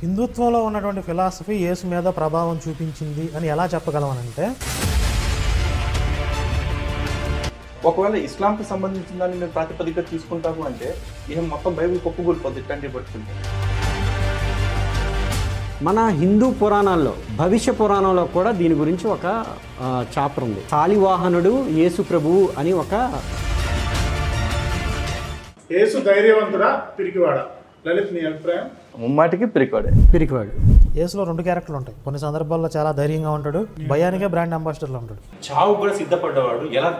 హిందుత్వంలో ఉన్నటువంటి ఫిలాసఫీ యేసు మీద ప్రభావం చూపించింది అని ఎలా చెప్పగలమనంటే, ఒకవేళ ఇస్లాంకి సంబంధించిన దాన్ని మేము ప్రాతిపదిక తీసుకుంటాము అంటే ఏం మొత్తం బైబిల్ కొప్పుకూలిపోద్ది ఇట్లాంటివి పట్టుకుంటే. మన హిందూ పురాణాల్లో భవిష్య పురాణంలో కూడా దీని గురించి ఒక చాప్టర్ ఉంది. శాలివాహనుడు యేసు ప్రభువు అని ఒక యేసు ధైర్యవంతుడా పిరికివాడా? లలిత్, నీ అభిప్రాయం? ముమ్మాటికి పిరికివాడు. యేసులో 2 క్యారెక్టర్లు ఉంటాయి. కొన్ని సందర్భాల్లో చాలా ధైర్యంగా ఉంటాడు, భయానికే బ్రాండ్ అంబాసిడర్లో ఉంటాడు. చావు కూడా సిద్ధపడ్డవాడు ఎలా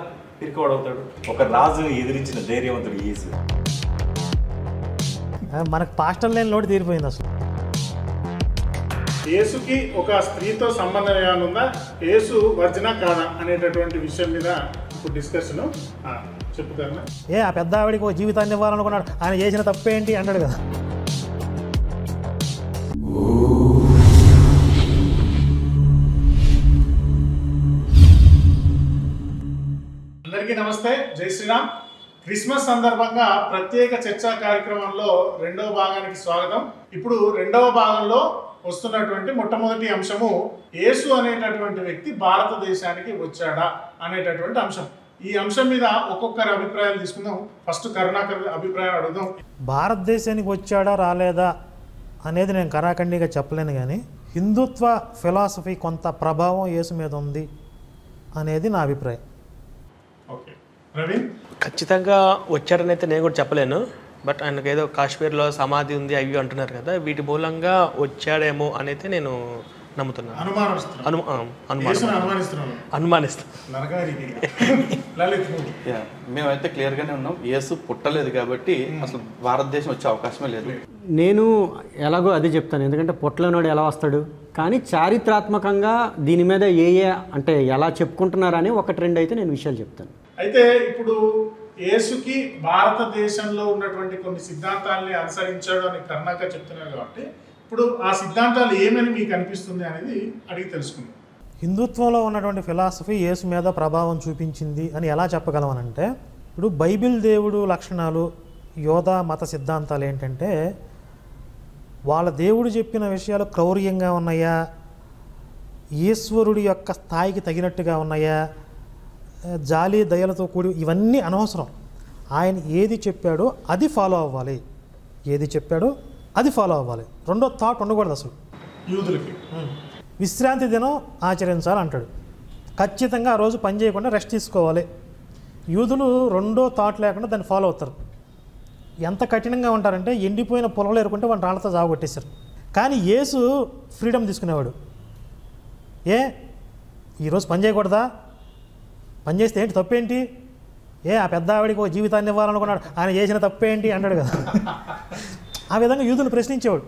పిరికివాడు అవుతాడు? ఒక రాజుని ఎదిరించిన ధైర్యవంతుడు యేసు. మనకు పాస్టర్ లేని లోటు తీరిపోయింది. అసలు యేసుకి ఒక స్త్రీతో సంబంధం ఏమైనా ఉందా? యేసు వర్జినా కాదా అనేటటువంటి విషయం మీద ఇప్పుడు డిస్కషన్ చెప్పుతాను. ఆ పెద్ద ఆవిడికి ఒక జీవితాన్ని ఇవ్వాలనుకున్నాడు, ఆయన చేసిన తప్పేంటి అన్నాడు కదా. అందరికీ నమస్తే, జై శ్రీరామ్. క్రిస్మస్ సందర్భంగా ప్రత్యేక చర్చా కార్యక్రమంలో 2వ భాగానికి స్వాగతం. ఇప్పుడు 2వ భాగంలో వస్తున్నటువంటి మొట్టమొదటి అంశము, యేసు అనేటటువంటి వ్యక్తి భారతదేశానికి వచ్చాడా అనేటటువంటి అంశం. ఈ అంశం మీద ఒక్కొక్కరి అభిప్రాయాలు తీసుకుందాం. ఫస్ట్ కరుణాకర్ అభిప్రాయం అడుగుదాం. భారతదేశానికి వచ్చాడా రాలేదా అనేది నేను కరాఖండిగా చెప్పలేను, కానీ హిందుత్వ ఫిలాసఫీ కొంత ప్రభావం యేసు మీద ఉంది అనేది నా అభిప్రాయం. ఓకే, ప్రవీణ్? ఖచ్చితంగా వచ్చారని అయితే నేను కూడా చెప్పలేను. బట్ ఆయనకు ఏదో కాశ్మీర్లో సమాధి ఉంది అవి అంటున్నారు కదా, వీటి మూలంగా వచ్చాడేమో అనేది నేను నమ్ముతున్నాను. మేమైతే క్లియర్గానే ఉన్నాం, యేసు పుట్టలేదు కాబట్టి అసలు భారతదేశం వచ్చే అవకాశమే లేదు. నేను ఎలాగో అదే చెప్తాను, ఎందుకంటే పుట్టలేనోడు ఎలా వస్తాడు. కానీ చారిత్రాత్మకంగా దీని మీద అంటే ఎలా చెప్పుకుంటున్నారని 1-2 అయితే నేను విషయాలు చెప్తాను. అయితే ఇప్పుడు యేసుకి భారతదేశంలో ఉన్నటువంటి కొన్ని సిద్ధాంతాలని అనుసరించాడు అని కరుణాకర్ చెప్తున్నారు కాబట్టి ఇప్పుడు ఆ సిద్ధాంతాలు ఏమని మీకు అనిపిస్తుంది అనేది అడిగి తెలుసుకుందాం. హిందుత్వంలో ఉన్నటువంటి ఫిలాసఫీ యేసు మీద ప్రభావం చూపించింది అని ఎలా చెప్పగలమనంటే, ఇప్పుడు బైబిల్ దేవుడు లక్షణాలు, యోధా మత సిద్ధాంతాలు ఏంటంటే, వాళ్ళ దేవుడు చెప్పిన విషయాలు క్రౌర్యంగా ఉన్నాయా, ఈశ్వరుడి యొక్క స్థాయికి తగినట్టుగా ఉన్నాయా, జాలి దయలతో కూడి, ఇవన్నీ అనవసరం. ఆయన ఏది చెప్పాడో అది ఫాలో అవ్వాలి, ఏది చెప్పాడో అది ఫాలో అవ్వాలి. రెండో థాట్ ఉండకూడదు. అసలు యూదులకి విశ్రాంతి దినం ఆచరించాలి అంటాడు, ఖచ్చితంగా ఆ రోజు పని చేయకుండా రెస్ట్ తీసుకోవాలి. యూదులు రెండో థాట్ లేకుండా దాన్ని ఫాలో అవుతారు. ఎంత కఠినంగా ఉంటారంటే, ఎండిపోయిన పొలంలో ఎరుకుంటే వాళ్ళు రాళ్లతో జాగొట్టేశారు. కానీ యేసు ఫ్రీడమ్ తీసుకునేవాడు. ఈరోజు పని చేయకూడదా? పని చేస్తే ఏంటి తప్పేంటి? ఆ పెద్ద ఆవిడికి ఒక జీవితాన్ని ఇవ్వాలనుకున్నాడు, ఆయన చేసిన తప్పేంటి అన్నాడు కదా. ఆ విధంగా యూదులు ప్రశ్నించేవాడు.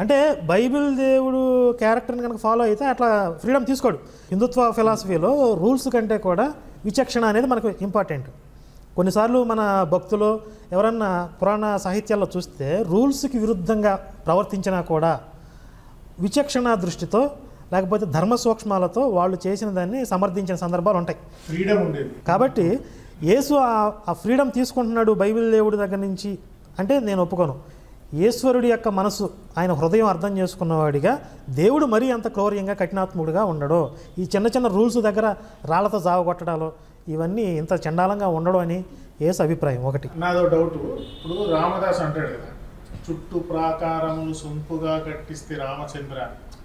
అంటే బైబిల్ దేవుడు క్యారెక్టర్ని కనుక ఫాలో అయితే అట్లా ఫ్రీడమ్ తీసుకోడు. హిందుత్వ ఫిలాసఫీలో రూల్స్ కంటే కూడా విచక్షణ అనేది మనకు ఇంపార్టెంట్. కొన్నిసార్లు మన భక్తులు ఎవరన్నా పురాణ సాహిత్యాల్లో చూస్తే రూల్స్కి విరుద్ధంగా ప్రవర్తించినా కూడా విచక్షణ దృష్టితో లేకపోతే ధర్మ సూక్ష్మాలతో వాళ్ళు చేసిన దాన్ని సమర్థించిన సందర్భాలు ఉంటాయి. ఫ్రీడమ్ ఉండేది. కాబట్టి యేసు ఆ ఫ్రీడమ్ తీసుకుంటున్నాడు బైబిల్ దేవుడి దగ్గర నుంచి అంటే నేను ఒప్పుకోను. ఈశ్వరుడి యొక్క మనసు, ఆయన హృదయం అర్థం చేసుకున్నవాడిగా దేవుడు మరీ అంత క్రౌర్యంగా కఠినాత్ముడిగా ఉండడు. ఈ చిన్న చిన్న రూల్స్ దగ్గర రాళ్లతో జావగొట్టడాలు ఇవన్నీ ఇంత చండాలంగా ఉండడం అని యేసు అభిప్రాయం. ఒకటి నాదో డౌట్. ఇప్పుడు రామదాస్ అంటాడు కదా, చుట్టూ ప్రాకారములు సొంపుగా కట్టిస్తే రామచంద్ర,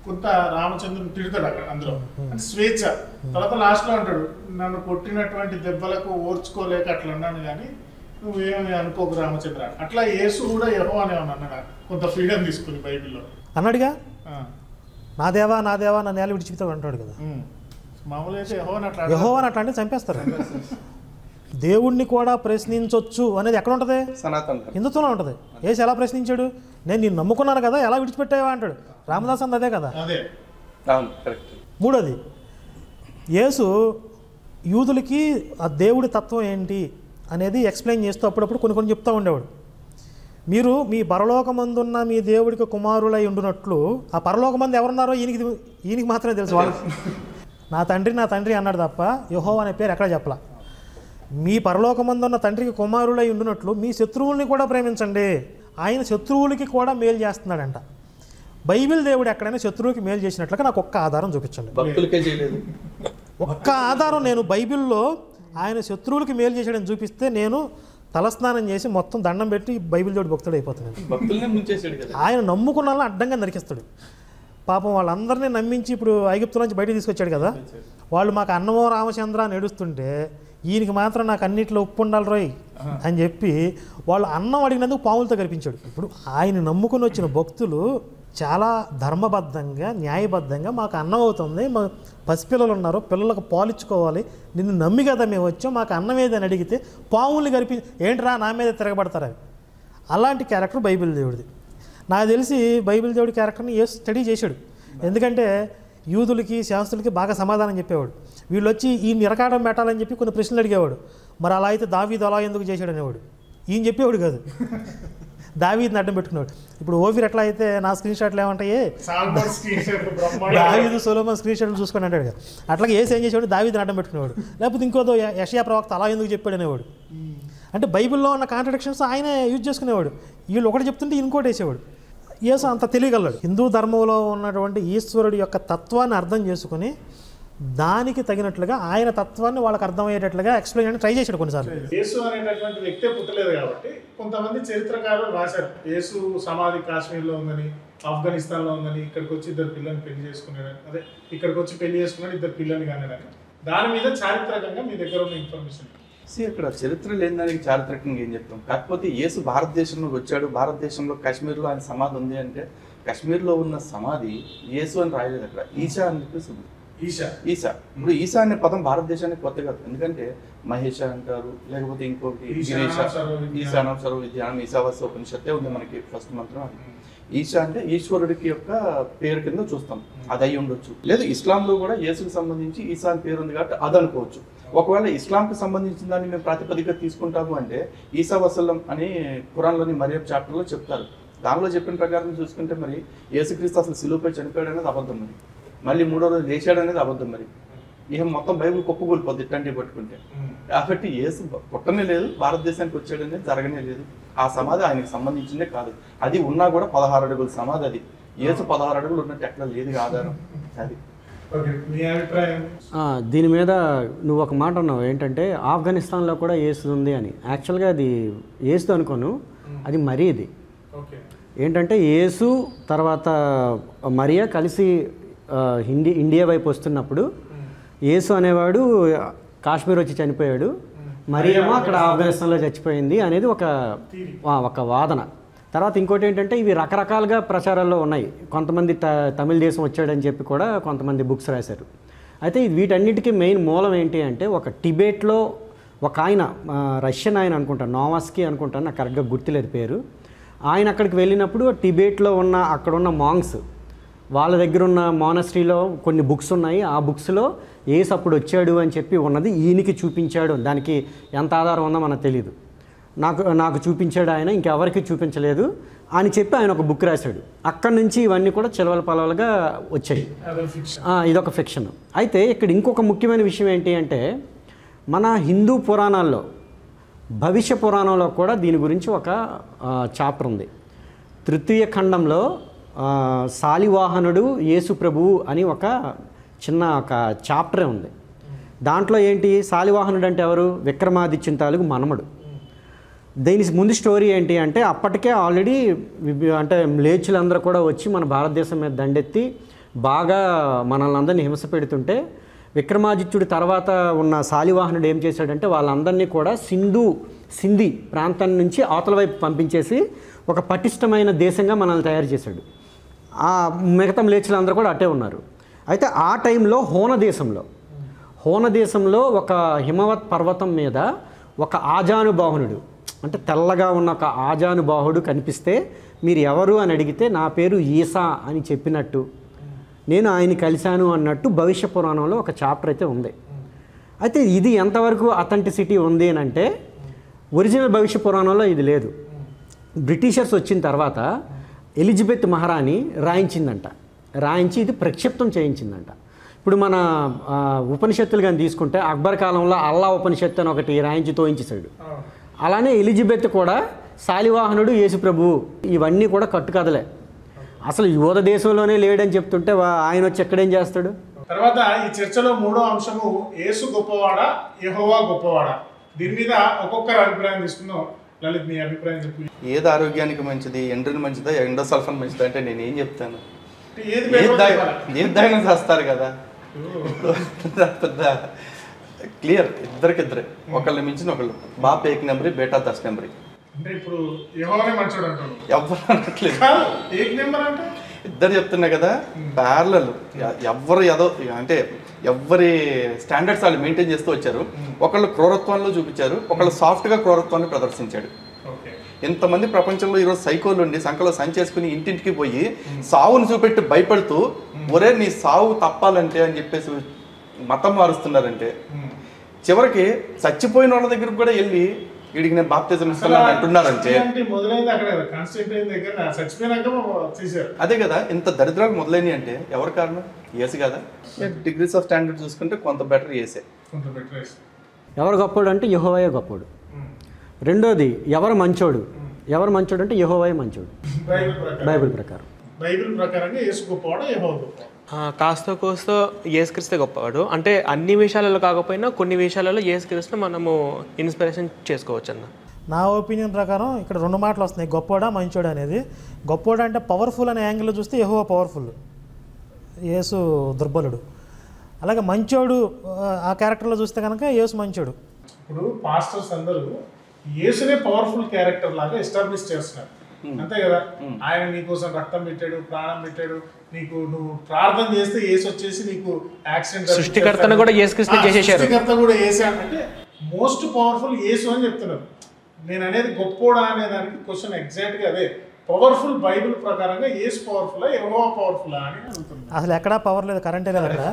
కొంత రామచంద్రుని తిడతాడు అక్కడ, అందులో అంటే స్వేచ్ఛ. తర్వాత లాస్ట్లో అంటాడు, నన్ను కొట్టినటువంటి దెబ్బలకు ఓర్చుకోలేక అట్లా అన్నాను, కానీ నువ్వేమి అనుకోకు రామచంద్ర. అట్లా యేసు కూడా యెహోవానే అన్నాడు, కొంత ఫ్రీడమ్ తీసుకుని బైబిల్లో అన్నాడుగా. నా దేవా నా దేవా నా నేల విడిచిపోతాడు అంటాడు కదా. మామూలుగా అయితే యెహోవాని అట్లా అంటే చంపేస్తారు. దేవుణ్ణి కూడా ప్రశ్నించవచ్చు అనేది ఎక్కడ ఉంటుంది? సనాతన హిందుత్వంలో ఉంటుంది. యేసు ఎలా ప్రశ్నించాడు? నేను నిన్ను నమ్ముకున్నాను కదా, ఎలా విడిచిపెట్టావా అంటాడు. రామదాస్ అంది అదే కదా. మూడోది, యేసు యూదులకి ఆ దేవుడి తత్వం ఏంటి అనేది ఎక్స్ప్లెయిన్ చేస్తూ అప్పుడప్పుడు కొన్ని చెప్తూ ఉండేవాడు. మీరు మీ పరలోకమందున్న మీ దేవుడికి కుమారులై ఉండునట్లు, ఆ పరలోకమంది ఎవరున్నారో ఈయనకి మాత్రమే తెలుసు. వాళ్ళు నా తండ్రి అన్నాడు తప్ప యెహోవా అనే పేరు ఎక్కడ చెప్పలా. మీ పరలోకమందున్న తండ్రికి కుమారులై ఉండునట్లు మీ శత్రువుల్ని కూడా ప్రేమించండి. ఆయన శత్రువులకి కూడా మేలు చేస్తున్నాడంట. బైబిల్ దేవుడు ఎక్కడైనా శత్రువుకి మేలు చేసినట్లుగా నాకు ఒక్క ఆధారం చూపించండి. భక్తులకే చేయలేదు. ఒక్క ఆధారం నేను బైబిల్లో ఆయన శత్రువులకి మేలు చేశాడని చూపిస్తే నేను తలస్నానం చేసి మొత్తం దండం పెట్టి బైబిల్ దేవుడు భక్తుడు అయిపోతున్నాను. భక్తులనే ముంచేసాడు కదా. ఆయన నమ్ముకున్న వాళ్ళని అడ్డంగా నరికిస్తాడు. పాపం వాళ్ళందరినీ నమ్మించి ఇప్పుడు ఐగుప్తు నుంచి బయటకు తీసుకొచ్చాడు కదా, వాళ్ళు మాకు అన్నమో రామచంద్ర అని ఏడుస్తుంటే ఈయనకి మాత్రం నాకు అన్నిట్లో ఉప్పు ఉండాలి రోయ్ అని చెప్పి వాళ్ళు అన్నం అడిగినందుకు పాములతో కనిపించాడు. ఇప్పుడు ఆయన నమ్ముకుని వచ్చిన భక్తులు చాలా ధర్మబద్ధంగా న్యాయబద్ధంగా మాకు అన్నం అవుతుంది, మా పసిపిల్లలు ఉన్నారు, పిల్లలకు పాలిచ్చుకోవాలి, నిన్ను నమ్మి కదా మేము వచ్చాం, మాకు అన్నం ఏదని అడిగితే పాముల్ని ఏంట్రా నా మీద తిరగబడతారని. అలాంటి క్యారెక్టర్ బైబిల్ దేవుడిది. నాకు తెలిసి బైబిల్ దేవుడి క్యారెక్టర్ని ఏ స్టడీ చేశాడు. ఎందుకంటే యూదులకి శాస్త్రులకి బాగా సమాధానం చెప్పేవాడు. వీళ్ళు వచ్చి ఈ నిరకాటం పెట్టాలని చెప్పి కొన్ని ప్రశ్నలు అడిగేవాడు. మరి అలా అయితే దావీదు అలా ఎందుకు చేశాడు అనేవాడు. ఈయన చెప్పేవాడు కాదు, దావీదుని అడ్డం పెట్టుకున్నాడు. ఇప్పుడు ఓఫీర్ ఎట్లా అయితే నా స్క్రీన్ షాట్లు ఏమంటాయి, దావీదు సొలొమోన్ స్క్రీన్ షాట్లు చూసుకొని అంటాడు కదా, అట్లాగే ఏం చేసేవాడు, దావీదుని అడ్డం పెట్టుకునేవాడు. లేకపోతే ఇంకోదో యెషయా ప్రవక్త అలా ఎందుకు చెప్పాడు అనేవాడు. అంటే బైబిల్లో ఉన్న కాంట్రడిక్షన్స్ ఆయనే యూజ్ చేసుకునేవాడు. వీళ్ళు ఒకటి చెప్తుంటే ఇంకోటి వేసేవాడు. యేసు అంత తెలియగలడు. హిందూ ధర్మంలో ఉన్నటువంటి ఈశ్వరుడి యొక్క తత్వాన్ని అర్థం చేసుకుని దానికి తగినట్లుగా ఆయన తత్వాన్ని వాళ్ళకి అర్థమయ్యేటట్లుగా ఎక్స్ప్లెయిన్ చేయడానికి ట్రై చేశాడు కొన్నిసార్లు. యేసు అనేటటువంటి వ్యక్తే పుట్టలేదు కాబట్టి కొంతమంది చరిత్రకారులు రాశారు యేసు సమాధి కాశ్మీర్లో ఉందని, ఆఫ్ఘనిస్తాన్లో ఉందని, ఇక్కడికి వచ్చి ఇద్దరు పిల్లల్ని పెళ్లి చేసుకున్నాడని, అదే ఇక్కడికి వచ్చి పెళ్లి చేసుకున్నాడు ఇద్దరు పిల్లల్ని కానని. దాని మీద చారిత్రకంగా మీ దగ్గర ఉన్న ఇన్ఫర్మేషన్. ఇక్కడ చరిత్ర లేని దానికి చారిత్రకంగా ఏం చెప్తాం. కాకపోతే యేసు భారతదేశంలోకి వచ్చాడు, భారతదేశంలో కాశ్మీర్లో ఆయన సమాధి ఉంది అంటే కాశ్మీర్లో ఉన్న సమాధి యేసు అని రాయలేదు, అక్కడ ఈశా అని చెప్పేసి ఉంది. ఈశా ఇప్పుడు ఈశా అనే పదం భారతదేశానికి కొత్త కాదు. ఎందుకంటే మహేష అంటారు, లేకపోతే ఇంకొకటి ఈశానం సర్వ విద్యానం ఈశావాస్య ఉపనిషత్తే ఉంది మనకి ఫస్ట్ మంత్రం. అది ఈశా అంటే ఈశ్వరుడికి యొక్క పేరు కింద చూస్తాం, అది అయి ఉండొచ్చు. లేదు ఇస్లాంలో కూడా యేసుకు సంబంధించి ఈశా అని పేరు ఉంది కాబట్టి అది అనుకోవచ్చు. ఒకవేళ ఇస్లాంకి సంబంధించిన దాన్ని మేము ప్రాతిపదిక తీసుకుంటాము అంటే ఈసా వసల్లం అని ఖురాన్లోని మరియం చాప్టర్లో చెప్తారు. దానిలో చెప్పిన ప్రకారం చూసుకుంటే మరి యేసుక్రీస్తు అసలు సిలువపై చనిపోయాడు అనేది అబద్ధం, మరి మళ్ళీ 3వ రోజు లేచాడు అనేది అబద్ధం. మరి ఇక మొత్తం బైబిల్ కుప్పకూలిపోద్ది ఇట్లాంటివి పట్టుకుంటే. కాబట్టి యేసు పుట్టనే లేదు, భారతదేశానికి వచ్చాడు అనేది జరగనే లేదు. ఆ సమాధి ఆయనకు సంబంధించిందే కాదు. అది ఉన్నా కూడా 16 అడుగుల సమాధి. అది యేసు 16 అడుగులు ఉన్నట్టు ఎక్కడ లేదు ఆధారం. అది దీని మీద నువ్వు ఒక మాట అన్నావు ఏంటంటే ఆఫ్ఘనిస్తాన్లో కూడా యేసు ఉంది అని. యాక్చువల్గా అది యేసు అనుకోను, అది మరియది. ఏంటంటే యేసు తర్వాత మరియా కలిసి ఇండియా వైపు వస్తున్నప్పుడు యేసు అనేవాడు కాశ్మీర్ వచ్చి చనిపోయాడు, మరియేమో అక్కడ ఆఫ్ఘనిస్తాన్లో చచ్చిపోయింది అనేది ఒక వాదన. తర్వాత ఇంకోటి ఏంటంటే ఇవి రకరకాలుగా ప్రచారాల్లో ఉన్నాయి. కొంతమంది తమిళ దేశం వచ్చాడని చెప్పి కూడా కొంతమంది బుక్స్ రాశారు. అయితే వీటన్నిటికీ మెయిన్ మూలం ఏంటి అంటే ఒక టిబెట్లో ఒక ఆయన రష్యన్ ఆయన అనుకుంటాను, నోవాస్కీ అనుకుంటాను, నాకు కరెక్ట్గా గుర్తులేదు పేరు. ఆయన అక్కడికి వెళ్ళినప్పుడు టిబెట్లో ఉన్న అక్కడ ఉన్న మాంగ్స్ వాళ్ళ దగ్గర ఉన్న మోనస్ట్రీలో కొన్ని బుక్స్ ఉన్నాయి. ఆ బుక్స్లో యేసు అప్పుడు వచ్చాడు అని చెప్పి ఉన్నది ఈయనకి చూపించాడు. దానికి ఎంత ఆధారం ఉందో మనకు తెలియదు. నాకు చూపించాడు ఆయన, ఇంకెవరికి చూపించలేదు అని చెప్పి ఆయన ఒక బుక్ రాశాడు. అక్కడి నుంచి ఇవన్నీ కూడా చిలవల పలవలుగా వచ్చాయి. ఇదొక ఫిక్షన్. అయితే ఇక్కడ ఇంకొక ముఖ్యమైన విషయం ఏంటి అంటే మన హిందూ పురాణాల్లో భవిష్య పురాణంలో కూడా దీని గురించి ఒక చాప్టర్ ఉంది. తృతీయ ఖండంలో శాలివాహనుడు యేసు ప్రభువు అని ఒక చాప్టరే ఉంది. దాంట్లో ఏంటి, శాలివాహనుడు అంటే ఎవరు, విక్రమాదిత్యుని తాలూకు మనమడు. దీని ముందు స్టోరీ ఏంటి అంటే అప్పటికే ఆల్రెడీ అంటే మ్లేచ్చులందరూ కూడా వచ్చి మన భారతదేశం మీద దండెత్తి బాగా మనల్ని అందరినీ హింస పెడుతుంటే విక్రమాదిత్యుడి తర్వాత ఉన్న శాలివాహనుడు ఏం చేశాడంటే వాళ్ళందరినీ కూడా సింధీ ప్రాంతం నుంచి అవతల వైపు పంపించేసి ఒక పటిష్టమైన దేశంగా మనల్ని తయారు చేశాడు. ఆ మిగతా మ్లేచ్చులందరూ కూడా అట్టే ఉన్నారు. అయితే ఆ టైంలో హోన దేశంలో ఒక హిమవత్ పర్వతం మీద ఒక ఆజానుబాహునుడు అంటే తెల్లగా ఉన్న ఒక ఆజానుబాహుడు కనిపిస్తే మీరు ఎవరు అని అడిగితే నా పేరు ఈసా అని చెప్పినట్టు నేను ఆయన కలిశాను అన్నట్టు భవిష్య పురాణంలో ఒక చాప్టర్ అయితే ఉంది. అయితే ఇది ఎంతవరకు అథెంటిసిటీ ఉంది అని అంటే ఒరిజినల్ భవిష్య పురాణంలో ఇది లేదు. బ్రిటిషర్స్ వచ్చిన తర్వాత ఎలిజబెత్ మహారాణి రాయించి ఇది ప్రక్షిప్తం చేయించిందంట. ఇప్పుడు మన ఉపనిషత్తులు కానీ తీసుకుంటే అక్బర్ కాలంలో అల్లా ఉపనిషత్తు అని ఒకటి రాయించి తోయించేశాడు. అలానే ఎలిజబెత్ కూడా శాలివాహనుడు యేసు ప్రభువు ఇవన్నీ కూడా కట్టుకథలే. అసలు యోధ దేశంలోనే లేడని చెప్తుంటే ఆయన వచ్చి ఎక్కడేం చేస్తాడు? తర్వాత ఈ చర్చలో మూడో అంశము యేసు గొప్పవాడా యెహోవా గొప్పవాడా? దీని మీద ఒక్కొక్కరు అభిప్రాయం తీసుకుందాం. లలిత్, నీ అభిప్రాయం చెప్పు. ఏది ఆరోగ్యానికి మంచిది, ఎండ్రిన్ మంచిదా, ఎండోసల్ఫాన్ మంచిదా అంటే నేను ఏం చెప్తాను? ఏది దాయినా చేస్తారు కదా, పెద్ద క్లియర్. ఇద్దరికిద్దరే, ఒకళ్ళని మించిన ఒకళ్ళు. బాప్ ఏక్ నెంబరీ, బేటా 10 నెంబరీ. అంటే ఇప్పుడు యెహోవానే మంచోడు అంటారు. ఎవరు అనట్లేదు, ఏక్ నెంబర్ అంటే ఇద్దరు చెప్తున్నా కదా, ప్యారలల్. ఎవరు ఏదో అంటే ఎవరి స్టాండర్డ్స్ వాళ్ళు మెయింటైన్ చేస్తూ వచ్చారు. ఒకళ్ళు క్రూరత్వంలో చూపించారు, ఒకళ్ళు సాఫ్ట్గా క్రూరత్వాన్ని ప్రదర్శించాడు. ఎంతమంది ప్రపంచంలో ఈరోజు సైకోలు ఉండి సంఖలో సంచేసుకుని ఇంటింటికి పోయి సావును చూపెట్టి భయపడుతూ ఒరే నీ సావు తప్పాలంటే అని చెప్పేసి మతం మారుస్తున్నారంటే, చివరికి చచ్చిపోయిన వాళ్ళ దగ్గరకు కూడా వెళ్ళి వీడికి నేను బాప్తిజం ఇస్తున్నాను అంటున్నారంటే మొదలైంది అక్కడ కాన్స్టెంట్ దగ్గర చచ్చిపోయినాక చేశారు. అదే కదా, ఇంత దరిద్రాలు మొదలైనవి అంటే ఎవరు కారణం? యేసు కదా. డిగ్రీస్ ఆఫ్ స్టాండర్డ్ చూసుకుంటే కొంత బెటర్ యేసే. ఎవరు గొప్పోడు అంటే యెహోవాయే గొప్పోడు. రెండోది ఎవరు మంచోడు? ఎవరు మంచోడు అంటే యెహోవాయే మంచోడు బైబిల్ ప్రకారం. బైబిల్ ప్రకారంగా యేసు గొప్పవాడు, యెహోవా గొప్పవాడు. కాస్త కోస్తో యేసుక్రీస్తే గొప్పవాడు. అంటే అన్ని విషయాలలో కాకపోయినా కొన్ని విషయాలలో యేసుక్రీస్తును మనము ఇన్స్పిరేషన్ చేసుకోవచ్చు అన్న. నా ఒపీనియన్ ప్రకారం ఇక్కడ 2 మాటలు వస్తున్నాయి, గొప్పోడా మంచోడా అనేది. గొప్పోడా అంటే పవర్ఫుల్ అనే యాంగిల్లో చూస్తే యెహోవా పవర్ఫుల్, యేసు దుర్బలుడు. అలాగే మంచోడు ఆ క్యారెక్టర్లో చూస్తే కనుక యేసు మంచోడు. ఇప్పుడు పాస్టర్స్ అందరూ యేసునే పవర్ఫుల్ క్యారెక్టర్ లాగా ఎస్టాబ్లిష్ చేస్తున్నారు, అంతే కదా. ఆయన నీకోసం రక్తం పెట్టాడు, ప్రాణం పెట్టాడు, నీకు నువ్వు ప్రార్థన చేస్తే యేసు వచ్చేసి నీకు యాక్సిడెంట్ సృష్టికర్తను కూడా యేసుక్రీస్తు చేసేశారు. సృష్టికర్త కూడా యేసే అంటే మోస్ట్ పవర్ఫుల్ యేసు అని చెప్తున్నారు. నేను అనేది గొప్పోడా అనే దానికి క్వశ్చన్ ఎగ్జాక్ట్గా అదే. పవర్ఫుల్ బైబిల్ ప్రకారంగా యేసు పవర్ఫుల్లా యెహోవా పవర్ఫుల్లా అని అడుగుతున్నాను. అసలు ఎక్కడా పవర్ లేదు, కరెంటే లేదు అక్కడ.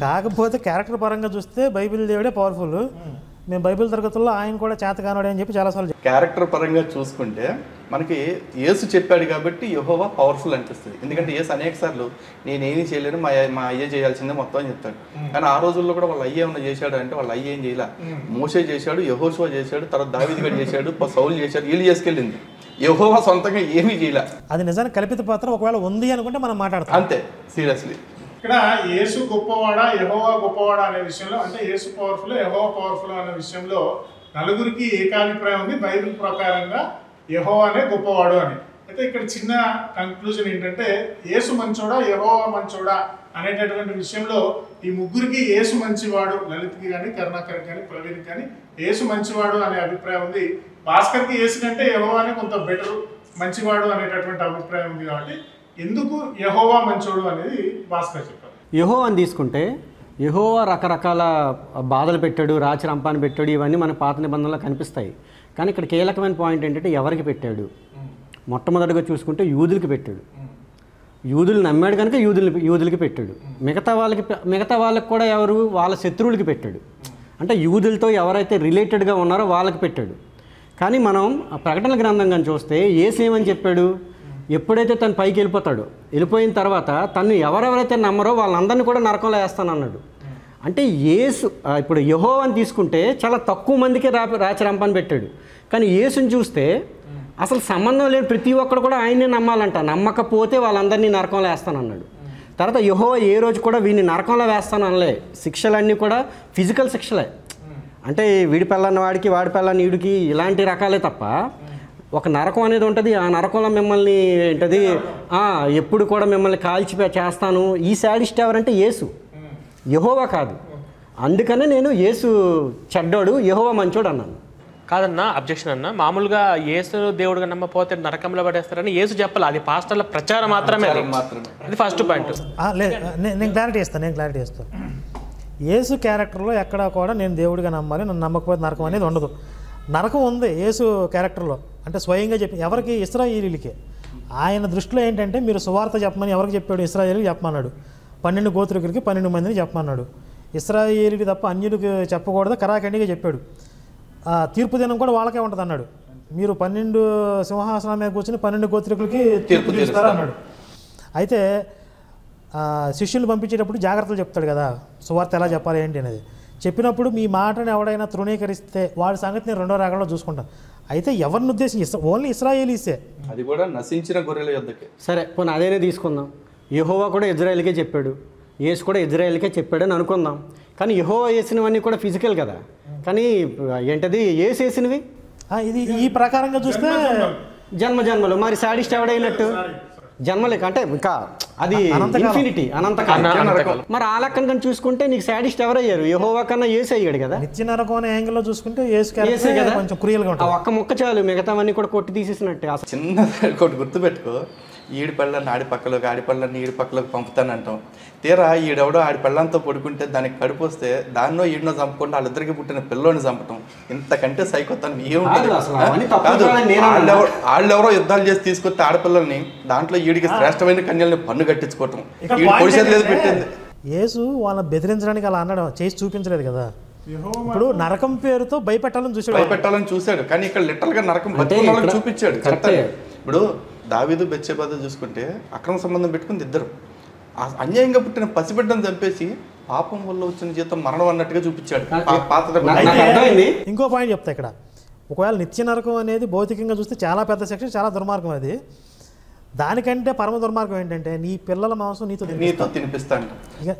కాకపోతే క్యారెక్టర్ పరంగా చూస్తే బైబిల్ దేవుడే పవర్ఫుల్. మేము బైబిల్ తరగతుల్లో ఆయన కూడా చేతగానోడే అని చెప్పి చాలాసార్లు క్యారెక్టర్ పరంగా చూసుకుంటే మనకి యేసు చెప్పాడు కాబట్టి యెహోవా పవర్ఫుల్ అనిపిస్తుంది. ఎందుకంటే యేసు అనేక సార్లు నేనేమి చేయలేను, మా అయ్యే చేయాల్సిందే మొత్తం అని చెప్తాడు. కానీ ఆ రోజుల్లో కూడా వాళ్ళ అయ్యే ఏమన్నా చేశాడు అంటే వాళ్ళ అయ్య ఏం చేయాల. మోషే చేశాడు, యెహోషువ చేశాడు, తర్వాత దావీదు గడు చేశాడు, సౌలు చేశాడు, వీళ్ళు చేసుకెళ్ళింది. యెహోవా సొంతంగా ఏమీ చేయలే. అది నిజానికి కల్పిత పాత్ర. ఒకవేళ ఉంది అనుకుంటే మనం మాట్లాడతాం అంతే. సీరియస్లీ ఇక్కడ యేసు గొప్పవాడా యెహోవా గొప్పవాడా అనే విషయంలో, అంటే యేసు పవర్ఫుల్ యెహోవా పవర్ఫుల్ అనే విషయంలో నలుగురికి ఏకాభిప్రాయం ఉంది. బైబిల్ ప్రకారంగా యెహోవానే గొప్పవాడు అని. అయితే ఇక్కడ చిన్న కంక్లూజన్ ఏంటంటే యేసు మంచోడా యెహోవా మంచోడా అనేటటువంటి విషయంలో ఈ ముగ్గురికి యేసు మంచివాడు, లలిత్కి కానీ కరుణాకర్కి కానీ ప్రవీణ్కి కానీ యేసు మంచివాడు అనే అభిప్రాయం ఉంది. భాస్కర్కి యేసు కంటే యెహోవానే కొంత బెటర్ మంచివాడు అనేటటువంటి అభిప్రాయం ఉంది. కాబట్టి ఎందుకు యెహోవా మంచోడు అనేది భాస్కర్ చెప్పారు. యెహోవాని తీసుకుంటే యెహోవా రకరకాల బాధలు పెట్టాడు, రాచి రంపాన్ని పెట్టాడు, ఇవన్నీ మన పాత నిబంధనలో కనిపిస్తాయి. కానీ ఇక్కడ కీలకమైన పాయింట్ ఏంటంటే ఎవరికి పెట్టాడు? మొట్టమొదటిగా చూసుకుంటే యూదులకి పెట్టాడు. యూదులు నమ్మాడు కనుక యూదులకి పెట్టాడు. మిగతా వాళ్ళకి కూడా ఎవరు? వాళ్ళ శత్రువులకి పెట్టాడు. అంటే యూదులతో ఎవరైతే రిలేటెడ్గా ఉన్నారో వాళ్ళకి పెట్టాడు. కానీ మనం ప్రకటన గ్రంథం కానీ చూస్తే యేసు ఏమని చెప్పాడు? ఎప్పుడైతే తను పైకి వెళ్ళిపోయిన తర్వాత తను ఎవరెవరైతే నమ్మరో వాళ్ళందరినీ కూడా నరకంలో వేస్తానన్నాడు. అంటే యేసు ఇప్పుడు యెహోవాని తీసుకుంటే చాలా తక్కువ మందికి రాచి రంపాన్ని పెట్టాడు. కానీ యేసుని చూస్తే అసలు సంబంధం లేని ప్రతి ఒక్కరు కూడా ఆయన్నే నమ్మాలంట. నమ్మకపోతే వాళ్ళందరినీ నరకంలో వేస్తానన్నాడు. తర్వాత యెహోవా ఏ రోజు కూడా వీడిని నరకంలో వేస్తాననలే. శిక్షలన్నీ కూడా ఫిజికల్ శిక్షలే. అంటే వీడి పెళ్ళన్న వాడికి వాడి పెళ్ళన్న వీడికి ఇలాంటి రకాలే తప్ప ఒక నరకం అనేది ఉంటుంది. ఆ నరకంలో మిమ్మల్ని ఏంటది ఎప్పుడు కూడా మిమ్మల్ని కాల్చి చేస్తాను. ఈ శాడిస్ట్ ఎవరంటే యేసు, యెహోవా కాదు. అందుకనే నేను యేసు చెడ్డోడు యెహోవా మంచోడు అన్నాను. కాదన్నా, అబ్జెక్షన్ అన్న. మామూలుగా యేసు దేవుడుగా నమ్మపోతే నరకంలో పడేస్తారని యేసు చెప్పాలి. అది పాస్టర్ల ప్రచారం మాత్రమే. అది ఫస్ట్ పాయింట్. లేదు, నేను క్లారిటీ ఇస్తాను. యేసు క్యారెక్టర్లో ఎక్కడా కూడా నేను దేవుడిగా నమ్మాలి, నన్ను నమ్మకపోతే నరకం అనేది ఉండదు. నరకం ఉంది యేసు క్యారెక్టర్లో. అంటే స్వయంగా చెప్పి ఎవరికి? ఇశ్రాయేలీలకే. ఆయన దృష్టిలో ఏంటంటే మీరు సువార్త చెప్పమని ఎవరికి చెప్పాడు? ఇశ్రాయేలీకి చెప్పమన్నాడు. 12 గోత్రికులకి 12 మందిని చెప్పమన్నాడు. ఇశ్రాయేలీకి తప్ప అన్యులకు చెప్పకూడదు, కరాఖండిగా చెప్పాడు. తీర్పు దినం కూడా వాళ్ళకే ఉంటుంది అన్నాడు. మీరు 12 సింహాసనం మీద కూర్చొని 12 గోత్రికులకి తీర్పు తీరుస్తారా అన్నాడు. అయితే శిష్యులు పంపించేటప్పుడు జాగ్రత్తలు చెప్తాడు కదా, సువార్త ఎలా చెప్పాలి ఏంటి అనేది. చెప్పినప్పుడు మీ మాటను ఎవడైనా తృణీకరిస్తే వాడి సంగతి నేను 2వ రాగంలో చూసుకుంటాను. అయితే ఎవరిని ఉద్దేశించి ఓన్లీ ఇస్రాయేలీసే. అది కూడా నశించిన గొర్రెల యొద్దకే. సరే పోనీ అదేనే తీసుకుందాం. యెహోవా కూడా ఇజ్రాయెల్కే చెప్పాడు, యేసు కూడా ఇజ్రాయెల్కే చెప్పాడని అనుకుందాం. కానీ యెహోవా వేసినవన్నీ కూడా ఫిజికల్ కదా, కానీ ఏంటది యేసు వేసినవి ఇది ఈ ప్రకారంగా చూస్తే జన్మలు. మరి సాడిస్ట్ ఎవడైనట్టు జన్మలేక అంటే ఇంకా అది ఇన్ఫినిటీ, అనంతకాలం. మరి ఆ లెక్కన కానీ చూసుకుంటే నీకు సాడిస్ట్ ఎవరయ్యారు? యెహోవా కన్నా యేసు అయ్యాడు కదా. నిత్య నరకం అనే యాంగిల్లో చూసుకుంటే యేసు కదా కొంచెం క్రూయల్గా ఉంటుంది. ఒక్క ముక్క చాలు, మిగతావన్నీ కూడా కొట్టి తీసేసినట్టే. చిన్న ఒకటి గుర్తుపెట్టుకో, ఈడి పళ్ళని ఆడి పక్కలోకి, ఆడి పళ్ళని ఈడి పక్కలోకి పంపుతానంటాం. తీరా ఈడెవడో ఆడి పళ్ళంతో పడుకుంటే దానికి కడుపు వస్తే దాన్నో ఈడినో చంపకుండా వాళ్ళిద్దరికి పుట్టిన పిల్లోని చంపటం, ఇంతకంటే సైకోతాను ఏముంటుంది? కాదు, వాళ్ళెవరో యుద్ధాలు చేసి తీసుకొస్తే ఆడపిల్లల్ని దాంట్లో ఈడికి శ్రేష్టమైన కన్యల్ని పన్ను కట్టించుకోవటం, ఈడి పొడిసేది లేదు పెట్టింది. యేసు వాళ్ళని బెదిరించడానికి అలా అన్నాడు, చేసి చూపించలేదు కదా. ఇప్పుడు నరకం పేరుతో భయపెట్టాలని చూశాడు, కానీ ఇక్కడ లిటరల్ గా నరకం బతుకున్న చూపించాడు. చెప్తాను, ఇప్పుడు దావీదు బెత్షెబాతో చూసుకుంటే అక్రమ సంబంధం పెట్టుకుంది ఇద్దరు. అన్యాయంగా పుట్టిన పసిబిడ్డను చంపేసి పాపం వల్ల వచ్చిన జీతం మరణం అన్నట్టుగా చూపించాడు. ఇంకో పాయింట్ చెప్తా ఇక్కడ, ఒకవేళ నిత్య నరకం అనేది భౌతికంగా చూస్తే చాలా పెద్ద సెక్షన్, చాలా దుర్మార్గం. అది దానికంటే పరమ దుర్మార్గం ఏంటంటే నీ పిల్లల మాంసం నీతో తినిపిస్తాను.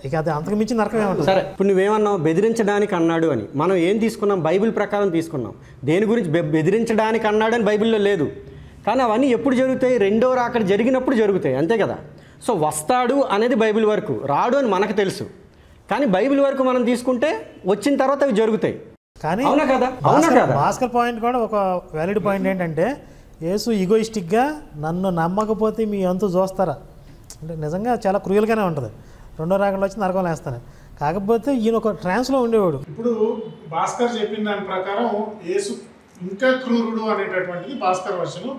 ఇక అది అంతకు మించి నరకం ఏమంటుంది? సరే, ఇప్పుడు నువ్వేమన్నావు బెదిరించడానికి అన్నాడు అని. మనం ఏం తీసుకున్నాం? బైబిల్ ప్రకారం తీసుకున్నాం. దేని గురించి బెదిరించడానికి అన్నాడు అని బైబిల్లో లేదు. కానీ అవన్నీ ఎప్పుడు జరుగుతాయి? రెండో రాకడ జరిగినప్పుడు జరుగుతాయి, అంతే కదా. సో వస్తాడు అనేది బైబిల్ వరకు, రాడు అని మనకు తెలుసు. కానీ బైబిల్ వరకు మనం తీసుకుంటే వచ్చిన తర్వాత అవి జరుగుతాయి. కానీ అవునా కదా? భాస్కర్ పాయింట్ కూడా ఒక వ్యాలిడ్ పాయింట్ ఏంటంటే, యేసు ఈగోయిస్టిక్గా నన్ను నమ్మకపోతే మీ అంతు చూస్తారా అంటే నిజంగా చాలా క్రూయల్గానే ఉంటుంది. రెండో రాకడలో వచ్చి నరకం వేస్తాను. కాకపోతే ఈయన ఒక ట్రాన్స్లో ఉండేవాడు. ఇప్పుడు భాస్కర్ చెప్పిన దాని ప్రకారం యేసు ఇంకా క్రూరుడు అనేటటువంటిది భాస్కర్ వర్షను,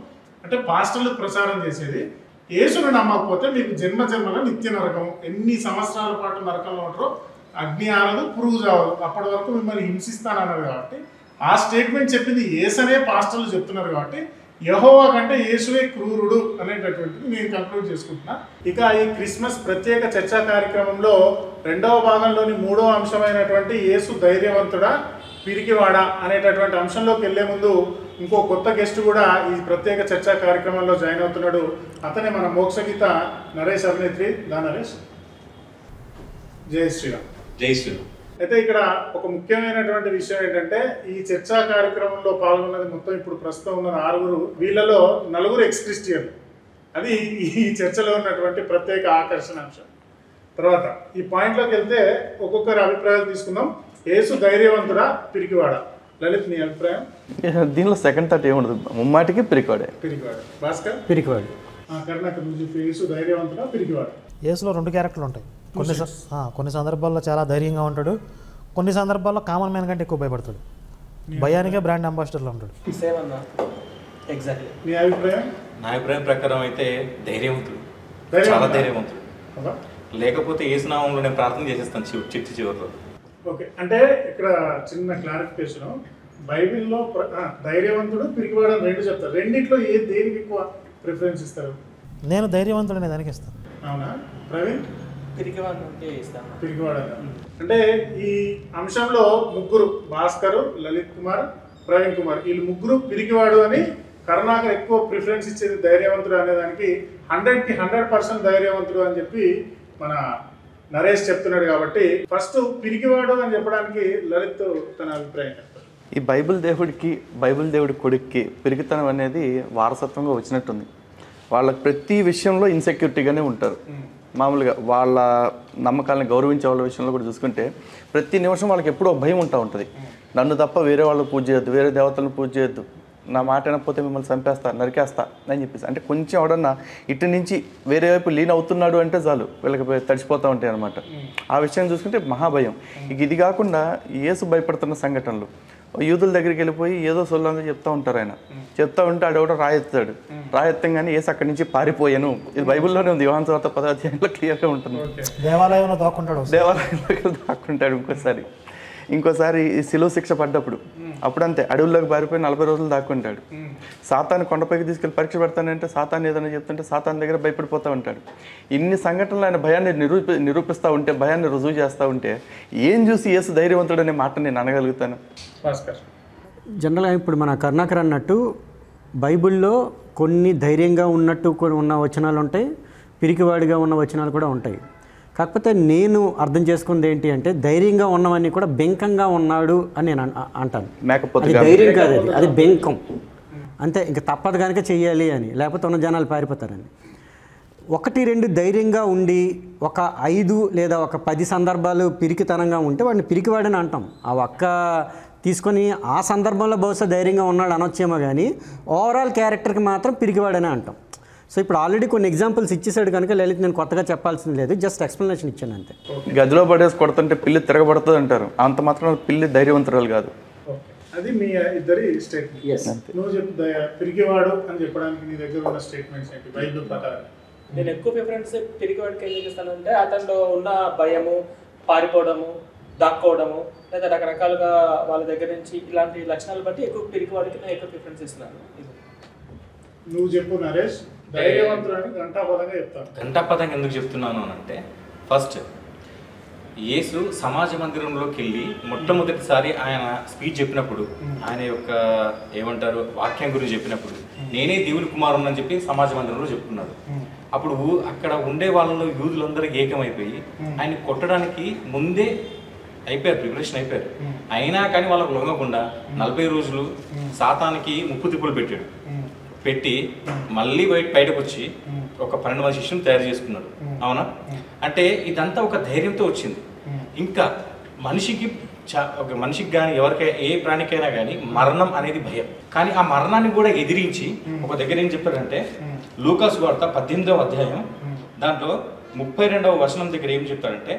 అంటే పాస్టర్లు ప్రచారం చేసేది. యేసును నమ్మకపోతే మీకు జన్మల నిత్య నరకం, ఎన్ని సంవత్సరాల పాటు నరకంలో ఉంటారో, అగ్ని ఆనదు, పురుగు చావదు, అప్పటి వరకు మిమ్మల్ని హింసిస్తానన్నారు. కాబట్టి ఆ స్టేట్మెంట్ చెప్పింది యేసనే పాస్టర్లు చెప్తున్నారు. కాబట్టి యెహోవా కంటే యేసువే క్రూరుడు అనేటటువంటిది నేను కంక్లూడ్ చేసుకుంటున్నా. ఇక ఈ క్రిస్మస్ ప్రత్యేక చర్చా కార్యక్రమంలో రెండవ భాగంలోని మూడవ అంశమైనటువంటి యేసు ధైర్యవంతుడా పిరికివాడా అనేటటువంటి అంశంలోకి వెళ్లే ముందు ఇంకో కొత్త గెస్ట్ కూడా ఈ ప్రత్యేక చర్చా కార్యక్రమంలో జాయిన్ అవుతున్నాడు. అతనే మన మోక్షగీత నరేష్ అభినేత్రి. నరేష్, జై శ్రీరామ్. జై శ్రీరామ్. అయితే ఇక్కడ ఒక ముఖ్యమైనటువంటి విషయం ఏంటంటే, ఈ చర్చా కార్యక్రమంలో పాల్గొన్నది మొత్తం ఇప్పుడు ప్రస్తుతం ఉన్న 6. వీళ్ళలో 4 ఎక్స్ క్రిస్టియన్. అది ఈ చర్చలో ఉన్నటువంటి ప్రత్యేక ఆకర్షణ అంశం. తర్వాత ఈ పాయింట్లోకి వెళ్తే ఒక్కొక్కరి అభిప్రాయాలు తీసుకుందాం. యేసు ధైర్యవంతుడా పిరికివాడా? లలిత్, నీ అభిప్రాయం? దీనిలో సెకండ్ థాట్ ఏముండదు, ముమ్మాటికి పిరికివాడు. భాస్కర్ పిరికివాడు. కర్ణాకర్ నుంచి యేసు ధైర్యవంతుడా పిరికివాడు? యేసులో 2 క్యారెక్టర్లు ఉంటాయి. కొన్ని సందర్భాల్లో చాలా ధైర్యంగా ఉంటాడు, కొన్ని సందర్భాల్లో కామన్ మ్యాన్ కంటే ఎక్కువ భయపడతాడు. భయానికే బ్రాండ్ అంబాసిడర్లో ఉంటాడు. ఎగ్జాక్ట్లీ. నీ అభిప్రాయం? నా అభిప్రాయం ప్రకారం అయితే ధైర్యవంతుడు, చాలా ధైర్యవంతుడు. లేకపోతే యేసునామంలో నేను ప్రార్థన చేసేస్తాను చిట్టు చివరిలో. ఓకే, అంటే ఇక్కడ చిన్న క్లారిఫికేషన్. బైబిల్లో ధైర్యవంతుడు పిరికివాడు అని 2 చెప్తారు. రెండిట్లో దేనికి ఎక్కువ ప్రిఫరెన్స్ ఇస్తారు? నేను ధైర్యవంతుడు అనే దానికి ఇస్తాను. అవునా ప్రవీణ్? పిరికివాడు అంటే ఈ అంశంలో ముగ్గురు, భాస్కర్, లలిత్ కుమార్, ప్రవీణ్ కుమార్, వీళ్ళు ముగ్గురు పిరికివాడు అని కరుణాకర్ ఎక్కువ ప్రిఫరెన్స్ ఇచ్చేది ధైర్యవంతుడు అనేదానికి. 100కి 100% ధైర్యవంతుడు అని చెప్పి మన నరేష్ చెప్తున్నాడు. కాబట్టి ఫస్ట్ పిరికివాడు అని చెప్పడానికి లలిత్ తన అభిప్రాయం చెప్తాడు. ఈ బైబిల్ దేవుడి కొడుక్కి పిరికితనం అనేది వారసత్వంగా వచ్చినట్టుంది. వాళ్ళకి ప్రతి విషయంలో ఇన్సెక్యూరిటీగానే ఉంటారు. మామూలుగా వాళ్ళ నమ్మకాలను గౌరవించే వాళ్ళ విషయంలో కూడా చూసుకుంటే ప్రతి నిమిషం వాళ్ళకి ఎప్పుడో భయం ఉంటుంది. నన్ను తప్ప వేరే వాళ్ళని పూజ చేయొద్దు, వేరే దేవతలను పూజ చేయొద్దు, నా మాట వినకపోతే మిమ్మల్ని చంపేస్తా, నరికేస్తా అని చెప్పేసి. అంటే కొంచెం ఎవడన్నా ఇటు నుంచి వేరే వైపు లీన్ అవుతున్నాడు అంటే చాలు వీళ్ళకి తడిచిపోతూ ఉంటాయి అనమాట. ఆ విషయం చూసుకుంటే మహాభయం. ఇక ఇది కాకుండా యేసు భయపడుతున్న సంఘటనలు, యూదుల దగ్గరికి వెళ్ళిపోయి ఏదో సొల్లంగా చెప్తా ఉంటారు. ఆయన చెప్తా ఉంటే ఆడెవడో రాయెత్తాడు, రాయెత్తంగానే యేసు అక్కడి నుంచి పారిపోయాను. ఇది బైబిల్లోనే ఉంది, యోహాను సువార్త 10వ అధ్యాయంలో క్లియర్గా ఉంటుంది. దేవాలయంలో దాక్కుంటాడు. ఇంకోసారి ఈ శిలువ శిక్ష పడ్డప్పుడు అప్పుడంతే అడవుల్లోకి పారిపోయి 40 రోజులు దాక్కుంటాడు. సాతాను కొండపైకి తీసుకెళ్ళి పరీక్ష పెడతానంటే సాతాను ఏదైనా చెప్తుంటే సాతాను దగ్గర భయపడిపోతూ ఉంటాడు. ఇన్ని సంఘటనలు ఆయన భయాన్ని నిరూపిస్తూ ఉంటే, భయాన్ని రుజువు చేస్తూ ఉంటే ఏం చూసి యేసు ధైర్యవంతుడు అనే మాట నేను అనగలుగుతాను? జనరల్గా ఇప్పుడు మన కరుణాకర్ అన్నట్టు బైబిల్లో కొన్ని ధైర్యంగా ఉన్నట్టు కూడా ఉన్న వచనాలు ఉంటాయి, పిరికివాడిగా ఉన్న వచనాలు కూడా ఉంటాయి. కాకపోతే నేను అర్థం చేసుకుంది ఏంటి అంటే ధైర్యంగా ఉన్నవన్నీ కూడా బెంకంగా ఉన్నాడు అని నేను అంటాను. అది ధైర్యం కాదు, అది బెంకం అంతే. ఇంకా తప్పదు కనుక చెయ్యాలి అని, లేకపోతే ఉన్న జనాలు పారిపోతారని. 1-2 ధైర్యంగా ఉండి ఒక 5 లేదా ఒక 10 సందర్భాలు పిరికితనంగా ఉంటే వాడిని పిరికివాడని అంటాం. ఆ ఒక్క తీసుకొని ఆ సందర్భంలో బహుశా ధైర్యంగా ఉన్నాడు అనొచ్చేమో, కానీ ఓవరాల్ క్యారెక్టర్కి మాత్రం పిరికివాడని అంటాం. సో ఇప్పుడు ఆల్రెడీ కొన్ని ఎగ్జాంపుల్స్ ఇచ్చేసాడు కనుక లలిత్ నేను కొత్తగా చెప్పాల్సింది లేదు, జస్ట్ ఎక్స్ప్లెనేషన్ ఇచ్చాను అంతే. గదిలో పడేసి కొడుతుంటే పిల్లి తిరగబడుతుంది అంటారు, అంత మాత్రం పిల్లి ధైర్యవంతురాలు కాదు. అది మీ ఇద్దరి స్టేట్మెంట్. నువ్వు చెప్పు పిరికివాడు అని చెప్పడానికి నీ దగ్గర ఉన్న స్టేట్మెంట్స్ ఏంటి బైబిల్ ప్రకారం? నేను ఎక్కువ ప్రిఫరెన్స్ పిరికివాడికి ఏం చేస్తానంటే అతనిలో ఉన్న భయము, పారిపోవడము, దాక్కోవడము, లేదా రకరకాలుగా వాళ్ళ దగ్గర నుంచి ఇలాంటి లక్షణాలు బట్టి ఎక్కువ పిరికివాడికి నేను ఎక్కువ ప్రిఫరెన్స్ ఇస్తున్నాను. నువ్వు చెప్పు నరేష్. ధైర్యవంతులని గంటాపదంగా చెప్తాను. గంటాపదంగా ఎందుకు చెప్తున్నాను అని అంటే, ఫస్ట్ యేసు సమాజ మందిరంలోకి వెళ్ళి మొట్టమొదటిసారి ఆయన స్పీచ్ చెప్పినప్పుడు, ఆయన యొక్క ఏమంటారు వాక్యం గురించి చెప్పినప్పుడు, నేనే దేవుని కుమారుని అని చెప్పి సమాజ మందిరంలో చెప్పుకున్నాడు. అప్పుడు అక్కడ ఉండే వాళ్ళలో యూదులందరూ ఏకమైపోయి ఆయన కొట్టడానికి ముందే అయిపోయారు, ప్రిపరేషన్ అయిపోయారు. అయినా కానీ వాళ్ళకు లొంగకుండా 40 రోజులు సాతానికి ముప్పు తిప్పులు పెట్టాడు. పెట్టి మళ్ళీ బయటకు వచ్చి ఒక 12 మంది శిష్యుని తయారు చేసుకున్నాడు. అవునా? అంటే ఇదంతా ఒక ధైర్యంతో వచ్చింది. ఇంకా ఒక మనిషికి కానీ ఎవరికైనా ఏ ప్రాణికైనా కానీ మరణం అనేది భయం. కానీ ఆ మరణాన్ని కూడా ఎదిరించి ఒక దగ్గర ఏం చెప్పారంటే, లూకాసు వార్త 18వ అధ్యాయం దాంట్లో 32వ వచనం దగ్గర ఏం చెప్తారంటే,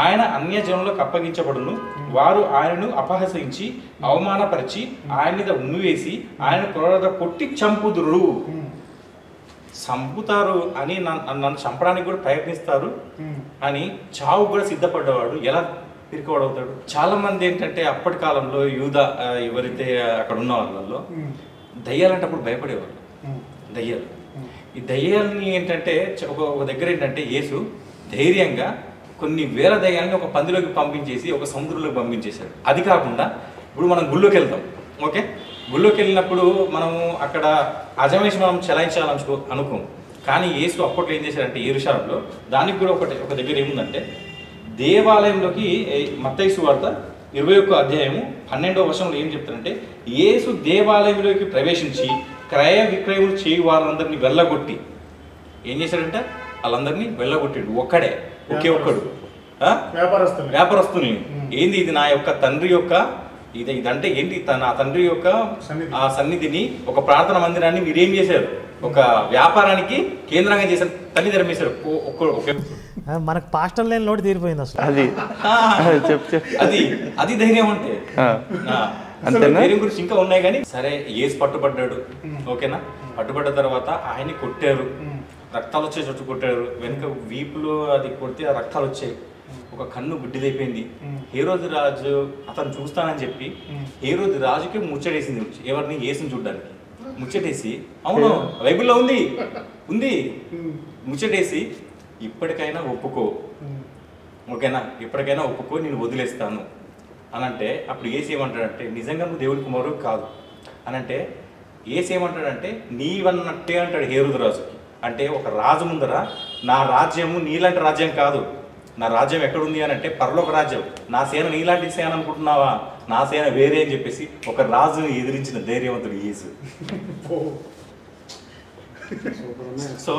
ఆయన అన్యజనులకు అప్పగించబడును, వారు ఆయనను అపహసించి అవమానపరిచి ఆయన మీద ఉమ్మివేసి ఆయన క్రూరత కొట్టి చంపుదురు. చంపుతారు అని నన్ను చంపడానికి కూడా ప్రయత్నిస్తారు అని చావు కూడా సిద్ధపడ్డవాడు ఎలా పిరికివాడు అవుతాడు? చాలా మంది ఏంటంటే అప్పటి కాలంలో ఎవరైతే అక్కడ ఉన్న వాళ్ళలో దయ్యాలంటే అప్పుడు భయపడేవాళ్ళు. దయ్యాలు, ఈ దయ్యాలని ఏంటంటే ఒక దగ్గర ఏంటంటే యేసు ధైర్యంగా కొన్ని వేల దయ్యాలని ఒక పందిలోకి పంపించేసి ఒక సముద్రంలోకి పంపించేశాడు. అది కాకుండా ఇప్పుడు మనం గుళ్ళోకి వెళ్తాం, ఓకే, గుళ్ళోకి వెళ్ళినప్పుడు మనము అక్కడ అజమేష్ మనం అనుకోం. కానీ యేసు అప్పట్లో ఏం చేశారంటే యెరూషలేములో దానికి కూడా ఒక దగ్గర ఏముందంటే, దేవాలయంలోకి మత్తయి సువార్త 21వ అధ్యాయము 12వ వచనంలో ఏం చెప్తారంటే, యేసు దేవాలయంలోకి ప్రవేశించి క్రయ విక్రయములు చేయు వారందరినీ వెళ్ళగొట్టి ఏం చేశాడంటే వాళ్ళందరినీ వెళ్ళగొట్టాడు. ఒకే ఒక్కడు వ్యాపారస్తుని. ఏంది ఇది? నా యొక్క తండ్రి యొక్క ఇదంటే ఏంటి? నా తండ్రి యొక్క ఆ సన్నిధిని, ఒక ప్రార్థన మందిరాన్ని మీరేం చేశారు? ఒక వ్యాపారానికి కేంద్రంగా చేశారు, తల్లి ధర్మేశారు. మనకు పాస్టర్ లేని లోటు తీరిపోయింది అసలు. అది ధైర్యం అంటే. ధైర్యం గురించి ఇంకా ఉన్నాయి కానీ సరే, యేసు పట్టుబడ్డాడు, ఓకేనా? పట్టుబడ్డ తర్వాత ఆయన్ని కొట్టారు, రక్తాలు వచ్చే చుట్టూ కొట్టారు, వెనుక వీపులో అది కొడితే ఆ రక్తాలు వచ్చాయి, ఒక కన్ను గుడ్డిదైపోయింది. హేరోదు రాజు అతను చూస్తానని చెప్పి హేరోదు రాజుకి ముచ్చటేసింది. ఎవరిని? యేసుని చూడ్డానికి ముచ్చటేసి, అవును బైబిల్లో ఉంది ముచ్చటేసి, ఇప్పటికైనా ఒప్పుకో, ఓకేనా, ఇప్పటికైనా ఒప్పుకో, నేను వదిలేస్తాను అని అంటే, అప్పుడు యేసు ఏమంటాడంటే, నిజంగా నువ్వు దేవుడి కుమారుడు కాదు అని అంటే, యేసు ఏమంటాడంటే, నీవన్నట్టే అంటాడు హేరోదు రాజుకి. అంటే ఒక రాజు ముందర, నా రాజ్యము నీలాంటి రాజ్యం కాదు, నా రాజ్యం ఎక్కడుంది అని అంటే పరలోక రాజ్యం, నా సేన నీలాంటి సేన అనుకుంటున్నావా, నా సేన వేరే అని చెప్పేసి ఒక రాజుని ఎదిరించిన ధైర్యవంతుడు యేసు. సో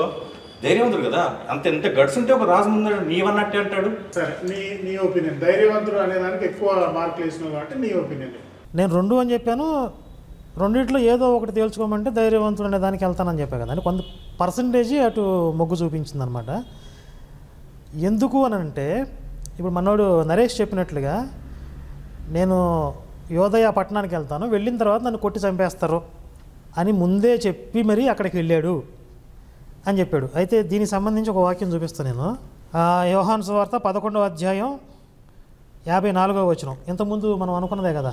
ధైర్యవంతుడు కదా, ఎంత గడ్స్ ఉంటే ఒక రాజు ముందు నీవన్నట్టే అంటాడు. సరే, నీ ఒపీనియన్ ధైర్యవంతుడు అనేదానికి ఎక్కువ మార్కులు వేసినావు కాబట్టి నీ ఒపీనియన్. నేను 2 అని చెప్పాను, రెండిట్లో ఏదో ఒకటి తేల్చుకోమంటే ధైర్యవంతుడు అనే దానికి వెళ్తానని చెప్పా కదా. అంటే కొంత పర్సంటేజీ అటు మొగ్గు చూపించింది అనమాట. ఎందుకు అని అంటే, ఇప్పుడు మనోడు నరేష్ చెప్పినట్లుగా, నేను యోదయ పట్టణానికి వెళ్తాను, వెళ్ళిన తర్వాత నన్ను కొట్టి చంపేస్తారు అని ముందే చెప్పి మరీ అక్కడికి వెళ్ళాడు అని చెప్పాడు. అయితే దీనికి సంబంధించి ఒక వాక్యం చూపిస్తాను నేను. యోహాను సువార్త 11వ అధ్యాయం 54వ వచనం. ఇంతకుముందు మనం అనుకున్నదే కదా,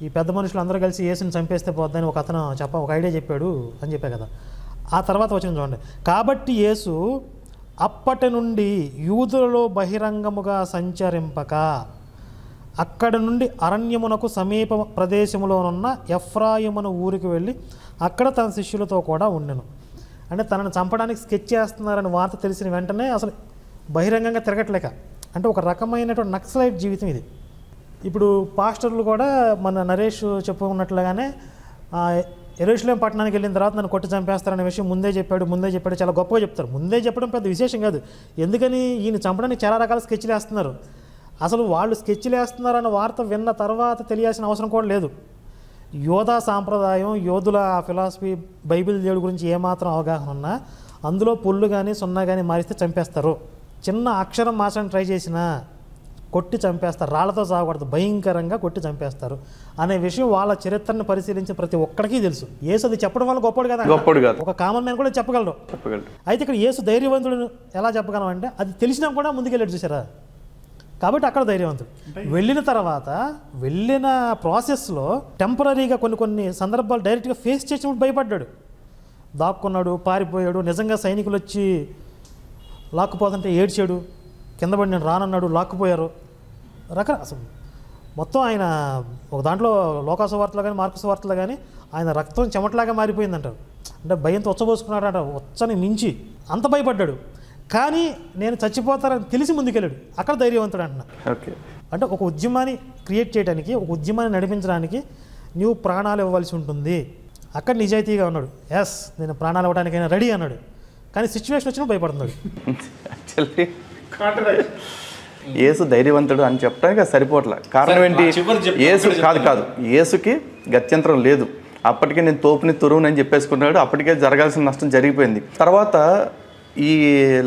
ఈ పెద్ద మనుషులు అందరూ కలిసి యేసుని చంపేస్తే పోద్దని ఒక అతను ఒక ఐడియా చెప్పాడు అని చెప్పా కదా. ఆ తర్వాత వచనం చూడండి. కాబట్టి యేసు అప్పటి నుండి యూదులలో బహిరంగముగా సంచరింపక అక్కడ నుండి అరణ్యమునకు సమీప ప్రదేశంలోనున్న ఎఫ్రాయిమును ఊరికి వెళ్ళి అక్కడ తన శిష్యులతో కూడా ఉండెను. అంటే తనను చంపడానికి స్కెచ్ చేస్తున్నారని వార్త తెలిసిన వెంటనే అసలు బహిరంగంగా తిరగట్లేక, అంటే ఒక రకమైనటువంటి నక్సలైట్ జీవితం ఇది. ఇప్పుడు పాస్టర్లు కూడా మన నరేష్ చెప్పుకున్నట్లుగానే యెరూషలేం పట్టణానికి వెళ్ళిన తర్వాత నన్ను కొట్టి చంపేస్తారనే విషయం ముందే చెప్పాడు చాలా గొప్పగా చెప్తారు. ముందే చెప్పడం పెద్ద విశేషం కాదు. ఎందుకని ఈయన చంపడానికి చాలా రకాల స్కెచ్లు వేస్తున్నారు. అసలు వాళ్ళు స్కెచ్లు వేస్తున్నారన్న వార్త విన్న తర్వాత తెలియాల్సిన అవసరం కూడా లేదు. యోధా సాంప్రదాయం, యోధుల ఫిలాసఫీ, బైబిల్ దేవుడి గురించి ఏమాత్రం అవగాహన ఉన్నా అందులో పొల్లు కానీ సున్నా కానీ మారిస్తే చంపేస్తారు. చిన్న అక్షరం మార్చడానికి ట్రై చేసినా కొట్టి చంపేస్తారు. రాళ్లతో సాగకూడదు, భయంకరంగా కొట్టి చంపేస్తారు అనే విషయం వాళ్ళ చరిత్రను పరిశీలించి ప్రతి ఒక్కడికి తెలుసు. యేసు అది చెప్పడం వల్ల గొప్పడు కదా, ఒక కామన్ మ్యాన్ కూడా చెప్పగలరు. అయితే ఇక్కడ యేసు ధైర్యవంతుడు ఎలా చెప్పగలం అంటే అది తెలిసినా కూడా ముందుకెళ్ళాడు చూసారా. కాబట్టి అక్కడ ధైర్యవంతుడు. వెళ్ళిన తర్వాత వెళ్ళిన ప్రాసెస్లో టెంపరీగా కొన్ని సందర్భాలు డైరెక్ట్గా ఫేస్ చేసినప్పుడు భయపడ్డాడు, దాక్కున్నాడు, పారిపోయాడు. నిజంగా సైనికులు వచ్చి లాక్కుపోతుంటే ఏడ్చాడు, కింద పడి నేను రానన్నాడు, లాక్కుపోయారు. అసలు మొత్తం ఆయన ఒక దాంట్లో లోకాసు వార్తలు కానీ మార్కుసు వార్తలు కానీ ఆయన రక్తం చెమటలాగా మారిపోయిందంటారు. అంటే భయంతో ఉచ్చబోసుకున్నాడట, ఉచ్చని మించి అంత భయపడ్డాడు. కానీ నేను చచ్చిపోతారని తెలిసి ముందుకెళ్ళాడు. అక్కడ ధైర్యవంతుడు అంటున్నా. అంటే ఒక ఉద్యమాన్ని క్రియేట్ చేయడానికి, ఒక ఉద్యమాన్ని నడిపించడానికి నువ్వు ప్రాణాలు ఇవ్వవలసి ఉంటుంది. అక్కడ నిజాయితీగా ఉన్నాడు. ఎస్ నేను ప్రాణాలు ఇవ్వడానికైనా రెడీ అన్నాడు. కానీ సిచ్యువేషన్ వచ్చినప్పుడు భయపడుతున్నాడు. యేసు ధైర్యవంతుడు అని చెప్పడానికి సరిపోట్ల. కారణం ఏంటి? యేసు కాదు యేసుకి గత్యంతరం లేదు. అప్పటికే నేను తోపుని తురువునని చెప్పేసుకున్నాడు. అప్పటికే జరగాల్సిన నష్టం జరిగిపోయింది. తర్వాత ఈ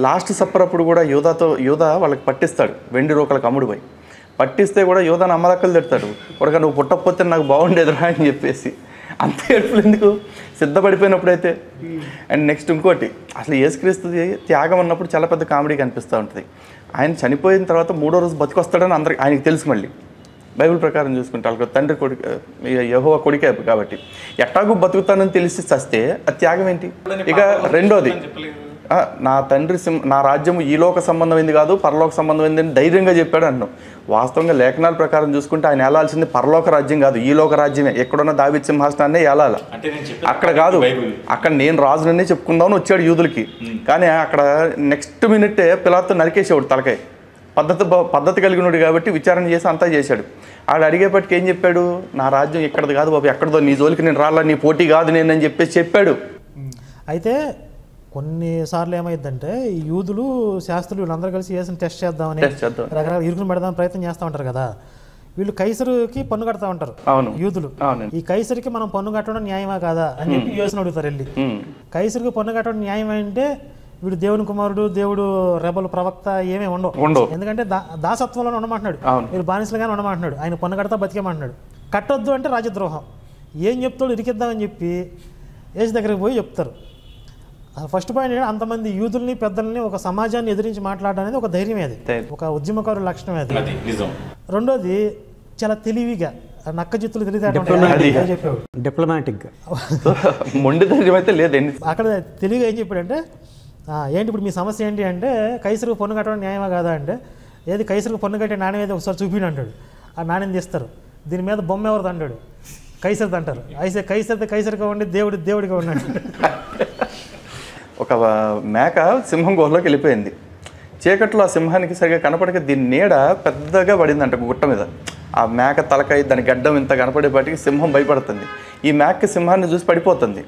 లాస్ట్ సప్పర్ అప్పుడు కూడా యోధా వాళ్ళకి పట్టిస్తాడు, వెండి రూకలకు అమ్ముడు పోయి పట్టిస్తే కూడా యోధాను అమ్మలక్కలు తిడతాడు. కొడక నువ్వు పుట్టకపోతే నాకు బాగుండేదిరా అని చెప్పేసి. అంత ఏడుపులు ఎందుకు సిద్ధపడిపోయినప్పుడైతే. అండ్ నెక్స్ట్ ఇంకోటి, అసలు యేసుక్రీస్తు త్యాగం అన్నప్పుడు చాలా పెద్ద కామెడీ కనిపిస్తూ ఉంటుంది. ఆయన చనిపోయిన తర్వాత 3వ రోజు బతికొస్తాడని అందరికి ఆయనకి తెలుసు. మళ్ళీ బైబిల్ ప్రకారం చూసుకుంటే వాళ్ళకి తండ్రి కొడుకు యెహోవా కొడుకే కాబట్టి ఎట్టాగూ బతుకుతానని తెలిసి చస్తే అది త్యాగం ఏంటి? ఇక రెండోది, నా రాజ్యం ఈ లోక సంబంధమైంది కాదు పరలోక సంబంధమైంది అని ధైర్యంగా చెప్పాడు అన్నాం. వాస్తవంగా లేఖనాల ప్రకారం చూసుకుంటే ఆయన ఏలాల్సింది పరలోక రాజ్యం కాదు, ఈ లోక రాజ్యమే. ఎక్కడున్న దావీదు సింహాసనాన్నే ఏలాల, అక్కడ కాదు. అక్కడ నేను రాజుననే చెప్పుకుందామని వచ్చాడు యూదులకి. కానీ అక్కడ నెక్స్ట్ మినిట్టే పిలాతు నరికేసేవాడు తలకాయ. పద్ధతి కలిగినడు కాబట్టి విచారణ చేసి అంతా చేశాడు. ఆడు అడిగేపటికి ఏం చెప్పాడు? నా రాజ్యం ఇక్కడది కాదు బాబు, ఎక్కడదో, నీ జోలికి నేను రాలా, నీ పోటీ కాదు నేను అని చెప్పేసి చెప్పాడు. అయితే కొన్నిసార్లు ఏమైందంటే ఈ యూదులు శాస్త్రులు వీళ్ళందరూ కలిసి యేసుని టెస్ట్ చేద్దామని రకరకాల ఇరుకుని పెడదామని ప్రయత్నం చేస్తూ ఉంటారు కదా. వీళ్ళు కైసరుకి పన్ను కడతా ఉంటారు యూదులు. ఈ కైసరికి మనం పన్ను కట్టడం న్యాయమా కాదా అని చెప్పి యేసుని అడుగుతారు వెళ్ళి. కైసరికి పన్ను కట్టడం న్యాయం అంటే వీడు దేవుని కుమారుడు, దేవుడు రెబల్ ప్రవక్త ఏమీ ఉండవు. ఎందుకంటే దాసత్వంలో ఉండమంటున్నాడు, మీరు బానిసలుగానే ఉండమంటున్నాడు. ఆయన పన్ను కడతా బతికేమంటున్నాడు. కట్టొద్దు అంటే రాజద్రోహం. ఏం చెప్తాడు? ఇరికిద్దామని చెప్పి యేసు దగ్గరికి పోయి చెప్తారు. ఫస్ట్ పాయింట్ ఏంటంటే అంతమంది యూదుల్ని పెద్దల్ని ఒక సమాజాన్ని ఎదిరించి మాట్లాడడం అనేది ఒక ధైర్యం, అది ఒక ఉద్యమకారు లక్షణం అది. రెండోది చాలా తెలివిగా నక్క జిత్తులు చెప్పాడు, డిప్లొమాటిక్ అక్కడ తెలివిగా ఏం చెప్పాడంటే ఏంటి ఇప్పుడు మీ సమస్య ఏంటి అంటే కైసరుకు పన్ను కట్టడం న్యాయమా కాదా అంటే, ఏది కైసరుకు పన్ను కట్టే నాణ్యం అయితే ఒకసారి చూపిడు అంటాడు. ఆ నాణ్యం తీస్తారు, దీని మీద బొమ్మ ఎవరిది అంటాడు, కైసరిది అంటారు. అయితే కైసరిది కైసరిగా ఉండి దేవుడిగా ఉన్నాడు. ఒక మేక సింహం గుహలోకి వెళ్ళిపోయింది. చీకట్లో ఆ సింహానికి సరిగా కనపడక దీని నీడ పెద్దగా పడిందంట గుట్ట మీద. ఆ మేక తలకాయ దాని గడ్డం ఇంత కనపడేపాటికి సింహం భయపడుతుంది. ఈ మేక సింహాన్ని చూసి పడిపోతుంది.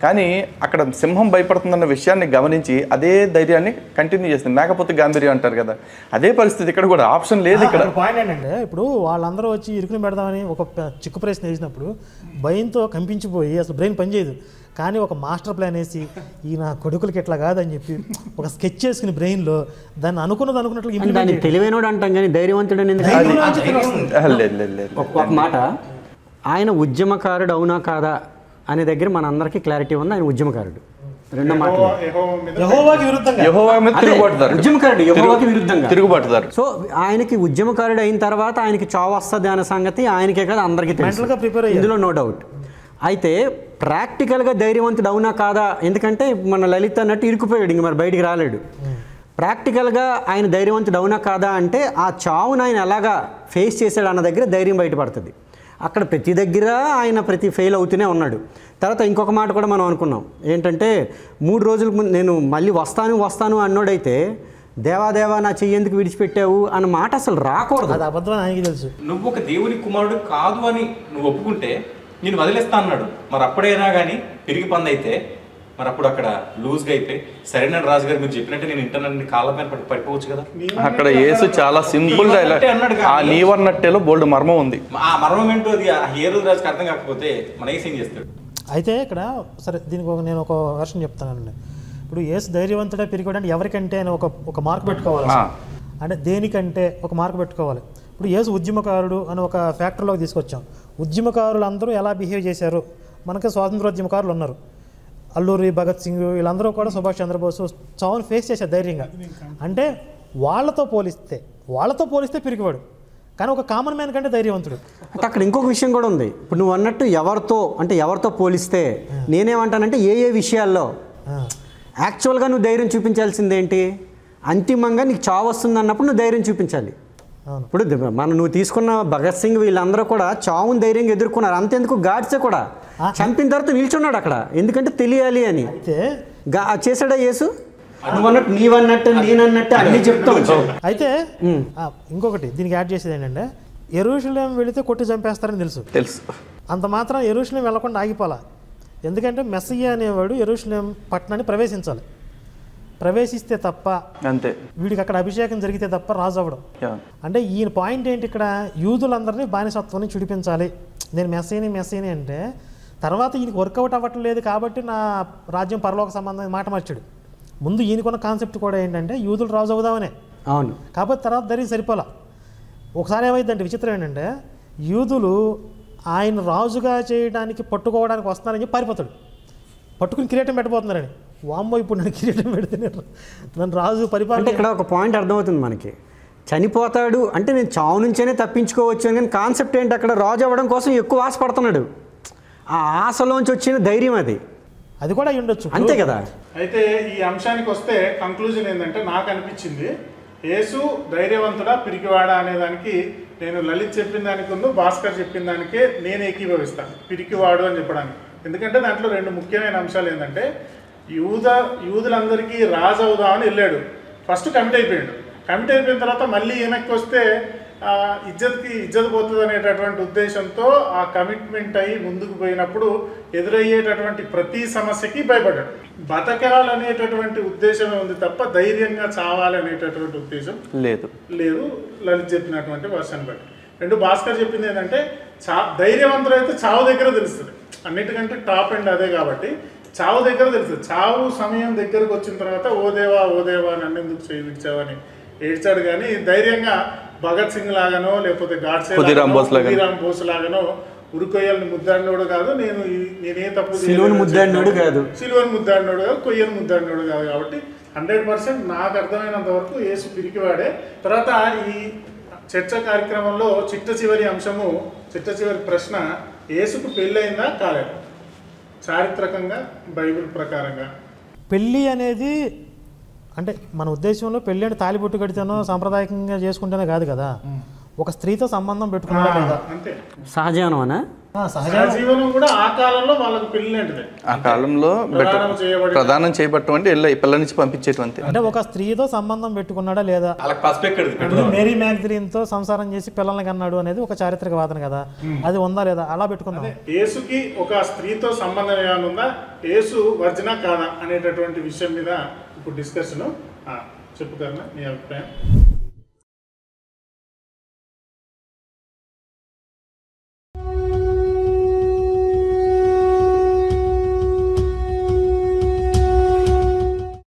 కానీ అక్కడ సింహం భయపడుతుందన్న విషయాన్ని గమనించి అదే ధైర్యాన్ని కంటిన్యూ చేస్తుంది. మేకపోతే గాంభీర్యం అంటారు కదా, అదే పరిస్థితి ఇక్కడ కూడా. ఆప్షన్ లేదు ఇక్కడ. పాయింట్ ఏంటంటే ఇప్పుడు వాళ్ళందరూ వచ్చి ఇరుకుని పెడదామని ఒక చిక్కు ప్రశ్న వేసినప్పుడు భయంతో కంపించిపోయి అసలు బ్రెయిన్ పనిచేయదు. కానీ ఒక మాస్టర్ ప్లాన్ వేసి ఈ నా కొడుకులకి ఎట్లా కాదని చెప్పి ఒక స్కెచ్ చేసుకుని బ్రెయిన్లో దాన్ని అనుకున్నట్లు తెలివైనడు అంటాం కానీ ధైర్యవంతుడు. ఒక మాట, ఆయన ఉద్యమకారుడు అవునా కాదా అనే దగ్గర మన అందరికీ క్లారిటీ ఉంది. ఆయన ఉద్యమకారుడు. రెండో మాట తిరుగుబాటుదారు. సో ఆయనకి ఉద్యమకారుడు అయిన తర్వాత ఆయనకి చావు వస్తుంది అనే సంగతి ఆయనకే కదా అందరికీ తెలుసు, ఇందులో నో డౌట్. అయితే ప్రాక్టికల్గా ధైర్యవంతుడు అవునా కాదా, ఎందుకంటే మన లలిత అన్నట్టు ఇరుకుపోయాడు, ఇంక మరి బయటికి రాలేడు. ప్రాక్టికల్గా ఆయన ధైర్యవంతుడు అవునా కాదా అంటే ఆ చావును ఆయన ఎలాగా ఫేస్ చేశాడు అన్న దగ్గర ధైర్యం బయటపడుతుంది. అక్కడ ప్రతి దగ్గర ఆయన ఫెయిల్ అవుతూనే ఉన్నాడు. తర్వాత ఇంకొక మాట కూడా మనం అనుకున్నాం ఏంటంటే 3 రోజుల ముందు నేను మళ్ళీ వస్తాను అన్నోడైతే దేవా నా చెయ్యి ఎందుకు విడిచిపెట్టావు అన్న మాట అసలు రాకూడదు. అది అబద్ధం ఆయనకి తెలుసు. నువ్వు ఒక దేవుని కుమారుడు కాదు అని నువ్వు ఒప్పుకుంటే నేను వదిలేస్తా అన్నాడు. మరి అప్పుడైనా కానీ తిరిగి పంది అయితే మరి అప్పుడు అక్కడ లూజ్గా అయిపోయి సరైన రాజు గారు మీరు చెప్పినట్టే నేను ఇంటర్నెట్ కాళ్ళ పైన పడిపోవచ్చు కదా. అక్కడ యేసు చాలా సింపుల్ డైలాగ్, ఆ నీవన్నట్టేలో బోల్డ్ మర్మం ఉంది. ఆ మర్మం ఏంటో అది ఆ హీరో రాజుకి అర్థం కాకపోతే మన ఏం చేస్తాడు. అయితే ఇక్కడ సరే దీనికి నేను ఒక వర్షన్ చెప్తానండి. ఇప్పుడు యేసు ధైర్యవంతుడే పిరిగాడు అంటే ఎవరికంటే అని ఒక మార్క్ పెట్టుకోవాలి. అంటే దేనికంటే ఒక మార్క్ పెట్టుకోవాలి. ఇప్పుడు యేసు ఉద్యమకారుడు అని ఒక ఫ్యాక్టరీలోకి తీసుకొచ్చాం. ఉద్యమకారులు అందరూ ఎలా బిహేవ్ చేశారు? మనకి స్వాతంత్రోద్యమకారులు ఉన్నారు, అల్లూరి భగత్ సింగ్, వీళ్ళందరూ కూడా సుభాష్ చంద్రబోసు చావును ఫేస్ చేశారు ధైర్యంగా. అంటే వాళ్ళతో పోలిస్తే పిరికివాడు, కానీ ఒక కామన్ మ్యాన్ కంటే ధైర్యవంతుడు. అంటే అక్కడ ఇంకొక విషయం కూడా ఉంది. ఇప్పుడు నువ్వు అన్నట్టు ఎవరితో పోలిస్తే నేనేమంటానంటే ఏ విషయాల్లో యాక్చువల్గా నువ్వు ధైర్యం చూపించాల్సిందేంటి? అంతిమంగా నీకు చావు వస్తుంది అన్నప్పుడు నువ్వు ధైర్యం చూపించాలి. ఇప్పుడు నువ్వు తీసుకున్న భగత్ సింగ్ వీళ్ళందరూ కూడా చావుని ధైర్యంగా ఎదుర్కొన్నారు. అంతెందుకు గాడ్సే కూడా చంపిన తర్వాత నిల్చున్నాడు అక్కడ, ఎందుకంటే తెలియాలి అని. చేశాడా యేసు? నీవన్నట్టు నేనన్నట్టు అన్ని చెప్తాం. అయితే ఇంకొకటి దీనికి యాడ్ చేసేది ఏంటంటే యెరూషలేం వెళితే కొట్టి చంపేస్తారని తెలుసు. అంత మాత్రం యెరూషలేం వెళ్ళకుండా ఆగిపోలా. ఎందుకంటే మెస్సియా అనేవాడు యెరూషలేం పట్టణాన్ని ప్రవేశించాలి. ప్రవేశిస్తే తప్ప అంతే, వీడికి అక్కడ అభిషేకం జరిగితే తప్ప రాజు అవ్వడం. అంటే ఈయన పాయింట్ ఏంటి? ఇక్కడ యూదులందరినీ బానిసత్వాన్ని చుడిపించాలి. నేను మెస్సీని అంటే తర్వాత ఈయనకి వర్కౌట్ అవ్వట్లేదు కాబట్టి నా రాజ్యం పరలోక సంబంధం మాట మార్చాడు. ముందు ఈయనకున్న కాన్సెప్ట్ కూడా ఏంటంటే యూదులు రాజు అవుదామనే. అవును. కాబట్టి తర్వాత ధైర్యం సరిపోలా. ఒకసారి ఏమైందంటే విచిత్రం ఏంటంటే యూదులు ఆయన రాజుగా చేయడానికి పట్టుకోవడానికి వస్తున్నారని చెప్పి పారిపోతాడు. పట్టుకుని కిరీటం పెట్టబోతున్నారని. వామ్మో ఇప్పుడు నన్ను కిరీటం పెడితే నన్ను రాజు పరిపాలన. ఇక్కడ ఒక పాయింట్ అర్థమవుతుంది మనకి. చనిపోతాడు అంటే నేను చావు నుంచేనే తప్పించుకోవచ్చు అని, కానీ కాన్సెప్ట్ ఏంటి? అక్కడ రాజు అవ్వడం కోసం ఎక్కువ ఆశపడుతున్నాడు. ఆ ఆశలోంచి వచ్చిన ధైర్యం అది కూడా ఉండొచ్చు, అంతే కదా. అయితే ఈ అంశానికి వస్తే కంక్లూజన్ ఏంటంటే నాకు అనిపించింది యేసు ధైర్యవంతుడా పిరికివాడా అనే దానికి నేను లలిత్ చెప్పిన దానికి భాస్కర్ చెప్పిన దానికే నేను ఏకీభవిస్తాను, పిరికివాడు అని చెప్పడానికి. ఎందుకంటే దాంట్లో 2 ముఖ్యమైన అంశాలు ఏంటంటే యూదులందరికీ రాజు అవుదామని వెళ్ళాడు. ఫస్ట్ కమిట్ అయిపోయిన తర్వాత మళ్ళీ వెనక్కి వస్తే ఇజ్జత్ పోతుంది అనేటటువంటి ఉద్దేశంతో ఆ కమిట్మెంట్ అయ్యి ముందుకు పోయినప్పుడు ఎదురయ్యేటటువంటి ప్రతి సమస్యకి భయపడ్డాడు. బతకాలనేటటువంటి ఉద్దేశమే ఉంది తప్ప ధైర్యంగా చావాలి అనేటటువంటి ఉద్దేశం లేదు. లలిత్ చెప్పినటువంటి వర్షన్ బట్టి. 2 భాస్కర్ చెప్పింది ఏంటంటే ధైర్యవంతులు అయితే చావు దగ్గర తెలుస్తుంది. అన్నిటికంటే టాప్ అండ్ అదే కాబట్టి చావు దగ్గర తెలుస్తుంది. చావు సమయం దగ్గరకు వచ్చిన తర్వాత ఓ దేవా నన్ను ఎందుకు చేయించావని ఏడ్చాడు. కానీ ధైర్యంగా భగత్ సింగ్ లాగానో లేకపోతే గాడ్సే ఖుదీరామ్ బోస్ లాగానో ఉరికొయ్యల్ని ముద్దాడినోడు కాదు, నేనే తప్పు సిలువను ముద్దాడినోడు కాదు, కొయ్యను ముద్దాడినోడు కాదు. కాబట్టి 100% నాకు అర్థమైనంత వరకు యేసు పిరికివాడే. తర్వాత ఈ చర్చ కార్యక్రమంలో చిట్ట చివరి ప్రశ్న, యేసుకు పెళ్ళయిందా కాలేదా? చారిత్రకంగా బైబిల్ ప్రకారంగా పెళ్ళి అనేది అంటే మన ఉద్దేశంలో పెళ్ళి అంటే తాలిబొట్టు కడితేనో సాంప్రదాయకంగా చేసుకుంటేనే కాదు కదా, ఒక స్త్రీతో సంబంధం పెట్టుకున్నా కదా, అంతే. సహజీవనం కూడా ఆ కాలంలో వాళ్ళకి పెళ్లి అంటే ఆ కాలంలో ప్రధానం చేయబట్టం పిల్లల నుంచి పంపించేటువంటి. అంటే ఒక స్త్రీతో సంబంధం పెట్టుకున్నాడా లేదా, మేరీ మ్యాగ్దలీన్తో సంసారం చేసి పిల్లల్ని కన్నాడు అనేది ఒక చారిత్రక వాదన కదా, అది ఉందా లేదా అలా పెట్టుకున్నాం. యేసుకి ఒక స్త్రీతో సంబంధం ఏమైనా ఉందా, యేసు వర్జినా కాదా అనేటటువంటి విషయం మీద ఇప్పుడు డిస్కషన్. చెప్పుతారా నీ అభిప్రాయం?